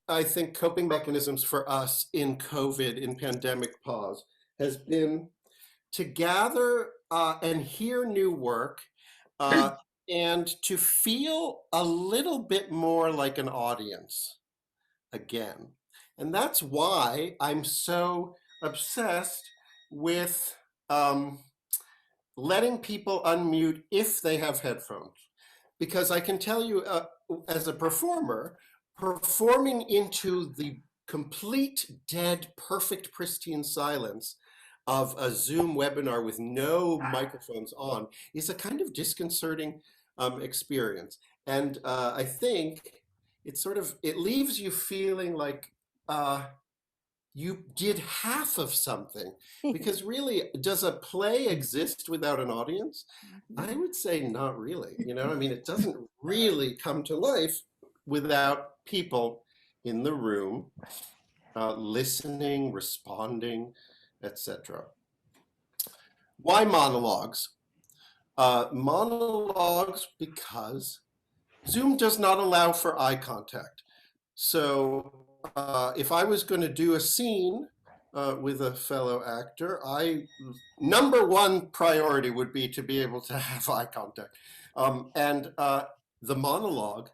I think, coping mechanisms for us in COVID, in pandemic pause, has been to gather and hear new work uh, and to feel a little bit more like an audience again. And that's why I'm so obsessed with letting people unmute if they have headphones. Because I can tell you, as a performer, performing into the complete, dead, perfect, pristine silence of a Zoom webinar with no microphones on is a kind of disconcerting experience. And I think it leaves you feeling like you did half of something, because really, does a play exist without an audience? I would say not really. I mean, it doesn't really come to life without people in the room, listening, responding, etc. Why monologues? Monologues because Zoom does not allow for eye contact. So if I was going to do a scene with a fellow actor, number one priority would be to be able to have eye contact. And the monologue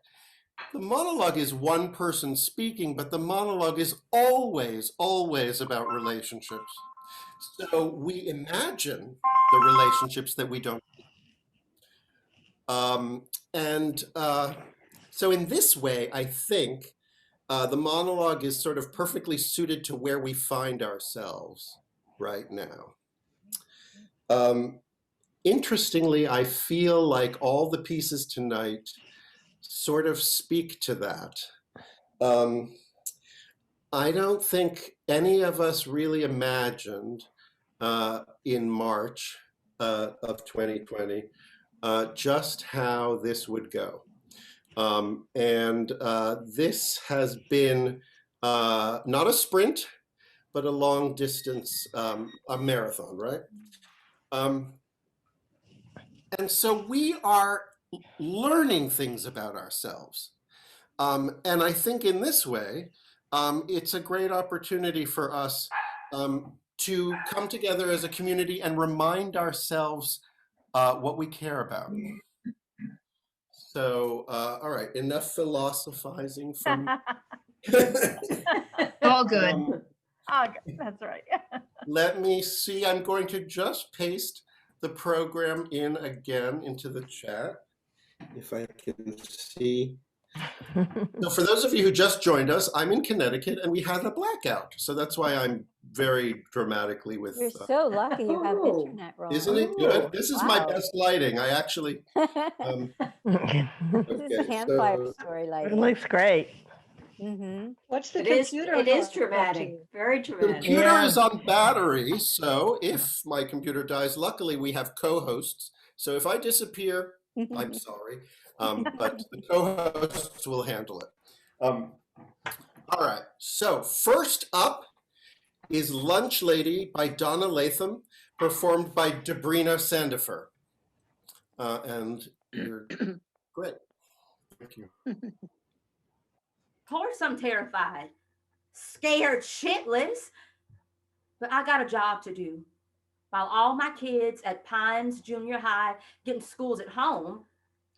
is one person speaking, but the monologue is always, always about relationships. So we imagine the relationships that we don't. So in this way, I think the monologue is sort of perfectly suited to where we find ourselves right now. Interestingly, I feel like all the pieces tonight sort of speak to that. I don't think any of us really imagined in March of 2020 just how this would go. This has been not a sprint, but a long distance, a marathon, right? And so we are learning things about ourselves. And I think in this way, it's a great opportunity for us to come together as a community and remind ourselves what we care about. So, all right, enough philosophizing from all good. That's right. Let me see. I'm going to just paste the program in again into the chat, if I can see. So for those of you who just joined us, I'm in Connecticut and we had a blackout. So that's why I'm very dramatically with. You're so lucky you have internet, Ron. Isn't it good? This is my best lighting. I actually. This is a campfire story lighting. It looks great. What's the computer? It is dramatic. Very dramatic. Computer is on battery, so if my computer dies, luckily we have co-hosts. So if I disappear, I'm sorry, but the co-hosts will handle it. All right, so first up is Lunch Lady by Donna Latham, performed by Debrina Sandifer. And you're great. Thank you. Of course I'm terrified, scared shitless, but I got a job to do. While all my kids at Pines Junior High getting schools at home,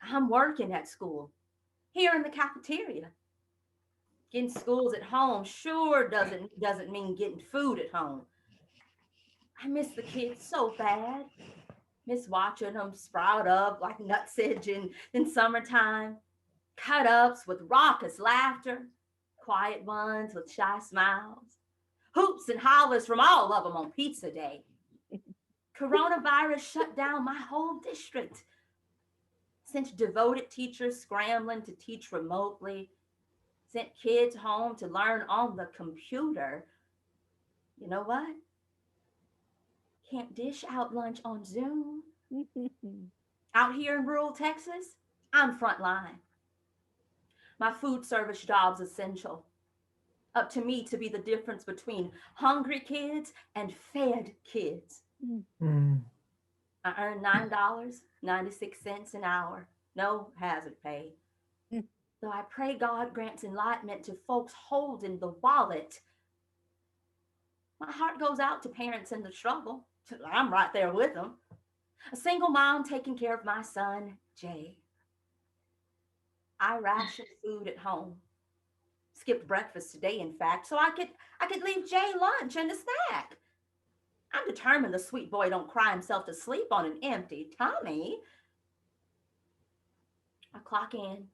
I'm working at school, here in the cafeteria. Getting schools at home sure doesn't mean getting food at home. I miss the kids so bad. Miss watching them sprout up like nutsedge in summertime. Cut ups with raucous laughter, quiet ones with shy smiles, hoops and hollers from all of them on pizza day. Coronavirus shut down my whole district. Sent devoted teachers scrambling to teach remotely, sent kids home to learn on the computer. You know what? Can't dish out lunch on Zoom. Out here in rural Texas, I'm frontline. My food service job's essential. Up to me to be the difference between hungry kids and fed kids. I earn $9.96 an hour, no hazard pay. though I pray God grants enlightenment to folks holding the wallet. My heart goes out to parents in the struggle. I'm right there with them. A single mom taking care of my son, Jay. I rationed food at home. Skipped breakfast today, in fact, so I could leave Jay lunch and a snack. I'm determined the sweet boy don't cry himself to sleep on an empty tummy. I clock in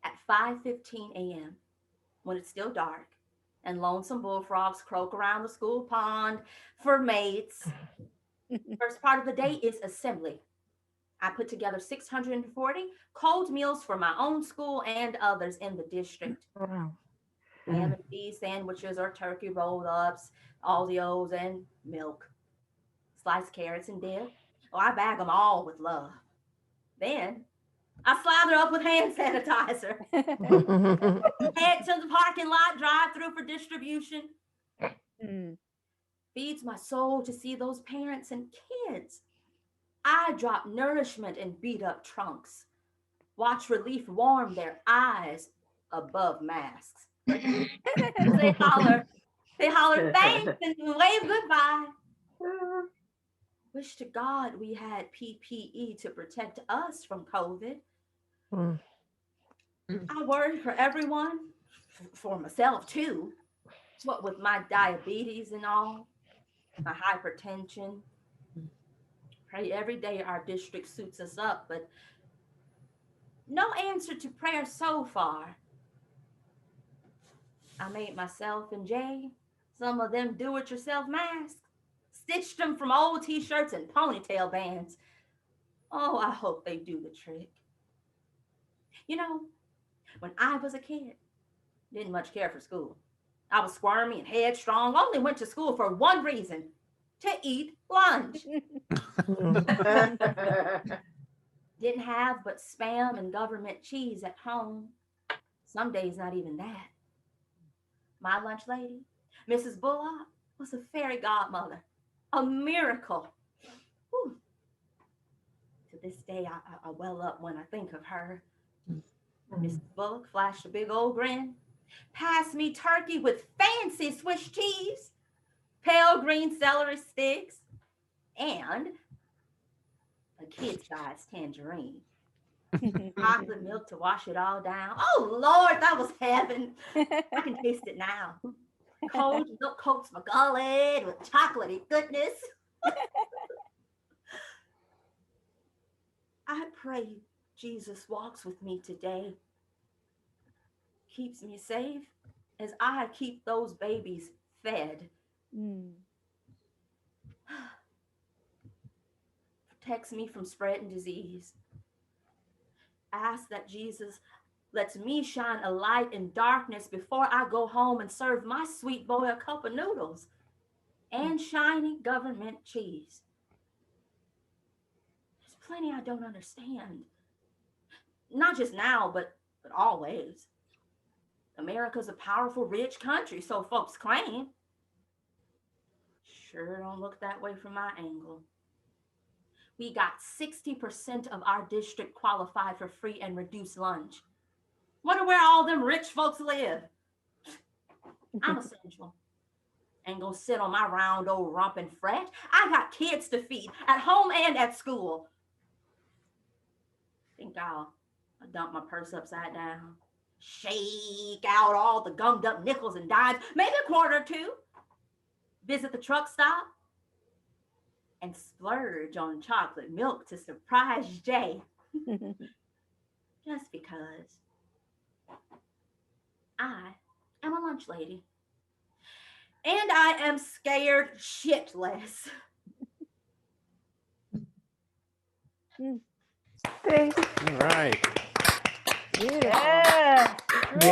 at 5:15 a.m. when it's still dark and lonesome bullfrogs croak around the school pond for mates. First part of the day is assembly. I put together 640 cold meals for my own school and others in the district. Wow. Ham and cheese sandwiches or turkey rolled ups, Oreos and milk, sliced carrots and dip. Oh, I bag them all with love. Then I slather up with hand sanitizer. Head to the parking lot, drive through for distribution. Feeds my soul to see those parents and kids. I drop nourishment in beat up trunks. Watch relief warm their eyes above masks. They holler thanks and wave goodbye. Wish to God we had PPE to protect us from COVID. I worry for everyone, for myself too. What with my diabetes and all, my hypertension. Pray every day our district suits us up, but no answer to prayer so far. I made myself and Jay some of them do-it-yourself masks, stitched them from old t-shirts and ponytail bands. Oh, I hope they do the trick. You know, when I was a kid, didn't much care for school. I was squirmy and headstrong, only went to school for one reason, to eat lunch. Didn't have but Spam and government cheese at home. Some days not even that. My lunch lady, Mrs. Bullock, was a fairy godmother, a miracle. Whew. To this day, I well up when I think of her. Mrs. Bullock flashed a big old grin, passed me turkey with fancy Swiss cheese, pale green celery sticks, and a kid-sized tangerine. Chocolate milk to wash it all down. Oh, Lord, that was heaven. I can taste it now. Cold milk coats my gullet with chocolatey goodness. I pray Jesus walks with me today, keeps me safe as I keep those babies fed. Protects me from spreading disease. Ask that Jesus lets me shine a light in darkness before I go home and serve my sweet boy a cup of noodles and shiny government cheese. There's plenty I don't understand. Not just now, but always. America's a powerful, rich country, so folks claim. Sure don't look that way from my angle. We got 60% of our district qualified for free and reduced lunch. Wonder where all them rich folks live. I'm essential. Ain't gonna sit on my round old rump and fret. I got kids to feed at home and at school. Think I'll dump my purse upside down, shake out all the gummed up nickels and dimes, maybe a quarter or two, visit the truck stop, and splurge on chocolate milk to surprise Jay. Just because I am a lunch lady. And I am scared shitless. All right. Beautiful.